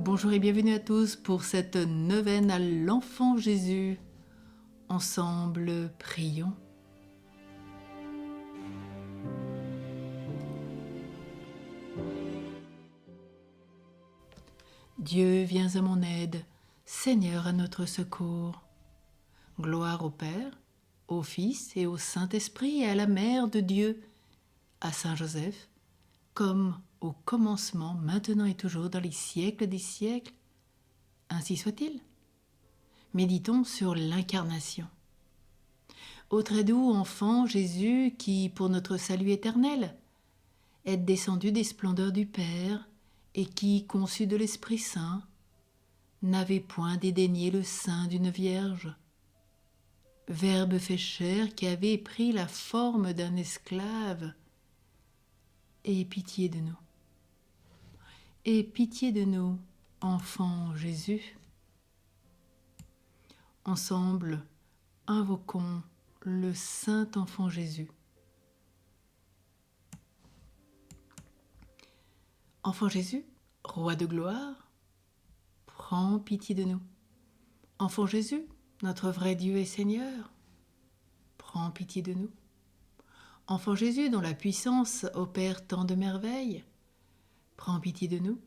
Bonjour et bienvenue à tous pour cette neuvaine à l'Enfant Jésus. Ensemble, prions. Dieu, viens à mon aide, Seigneur à notre secours. Gloire au Père, au Fils et au Saint-Esprit et à la Mère de Dieu, à Saint Joseph, comme au commencement, maintenant et toujours, dans les siècles des siècles. Ainsi soit-il. Méditons sur l'incarnation. Ô très doux enfant Jésus, qui, pour notre salut éternel, êtes descendu des splendeurs du Père, et qui, conçu de l'Esprit Saint, n'avez point dédaigné le sein d'une vierge. Verbe fait chair qui avait pris la forme d'un esclave, aie pitié de nous. Aie pitié de nous, enfant Jésus. Ensemble, invoquons le Saint Enfant Jésus. Enfant Jésus, roi de gloire, prends pitié de nous. Enfant Jésus, notre vrai Dieu et Seigneur, prends pitié de nous. Enfant Jésus, dont la puissance opère tant de merveilles, prends pitié de nous.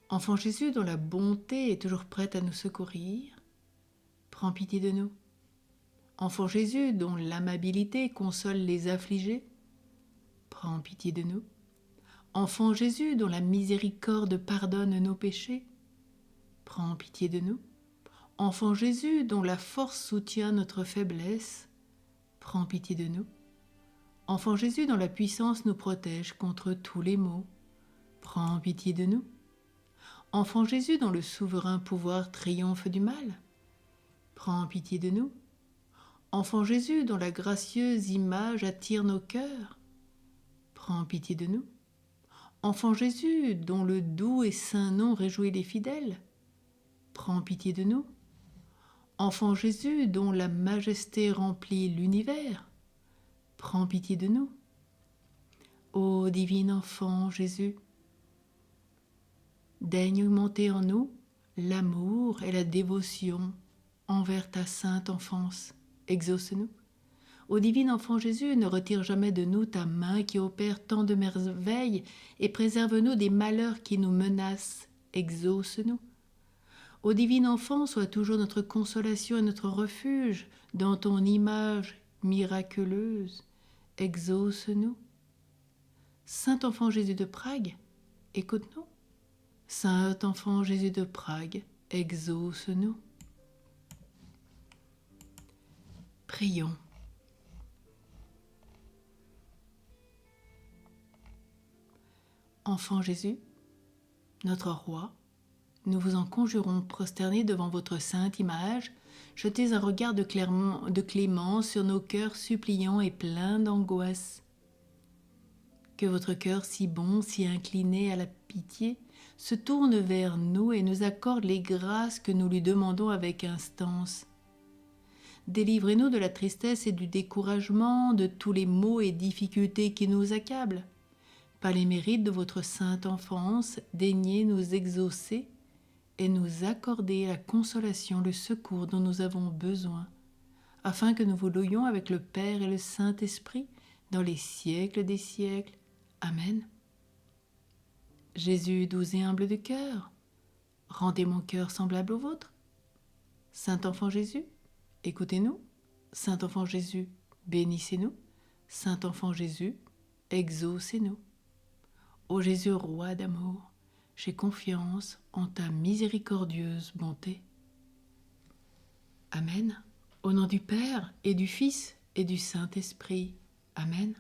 Enfant Jésus, dont la bonté est toujours prête à nous secourir, prends pitié de nous. Enfant Jésus, dont l'amabilité console les affligés, prends pitié de nous. Enfant Jésus, dont la miséricorde pardonne nos péchés, prends pitié de nous. Enfant Jésus, dont la force soutient notre faiblesse, prends pitié de nous. Enfant Jésus, dont la puissance nous protège contre tous les maux, prends pitié de nous. Enfant Jésus, dont le souverain pouvoir triomphe du mal, prends pitié de nous. Enfant Jésus, dont la gracieuse image attire nos cœurs, prends pitié de nous. Enfant Jésus, dont le doux et saint nom réjouit les fidèles, prends pitié de nous. Enfant Jésus, dont la majesté remplit l'univers, prends pitié de nous. Ô divin enfant Jésus, daigne augmenter en nous l'amour et la dévotion envers ta sainte enfance. Exauce-nous. Ô divin enfant Jésus, ne retire jamais de nous ta main qui opère tant de merveilles et préserve-nous des malheurs qui nous menacent. Exauce-nous. Ô divin enfant, sois toujours notre consolation et notre refuge dans ton image miraculeuse. Exauce-nous. Saint enfant Jésus de Prague, écoute-nous. Saint enfant Jésus de Prague, exauce-nous. Prions. Enfant Jésus, notre roi, nous vous en conjurons, prosternés devant votre sainte image, jetez un regard de clémence sur nos cœurs suppliants et pleins d'angoisse. Que votre cœur si bon, si incliné à la pitié, se tourne vers nous et nous accorde les grâces que nous lui demandons avec instance. Délivrez-nous de la tristesse et du découragement, de tous les maux et difficultés qui nous accablent. Par les mérites de votre sainte enfance, daignez nous exaucer et nous accorder la consolation, le secours dont nous avons besoin, afin que nous vous louions avec le Père et le Saint-Esprit dans les siècles des siècles. Amen. Jésus doux et humble de cœur, rendez mon cœur semblable au vôtre. Saint enfant Jésus, écoutez-nous. Saint enfant Jésus, bénissez-nous. Saint enfant Jésus, exaucez-nous. Ô Jésus, roi d'amour, j'ai confiance en ta miséricordieuse bonté. Amen. Au nom du Père et du Fils et du Saint-Esprit. Amen.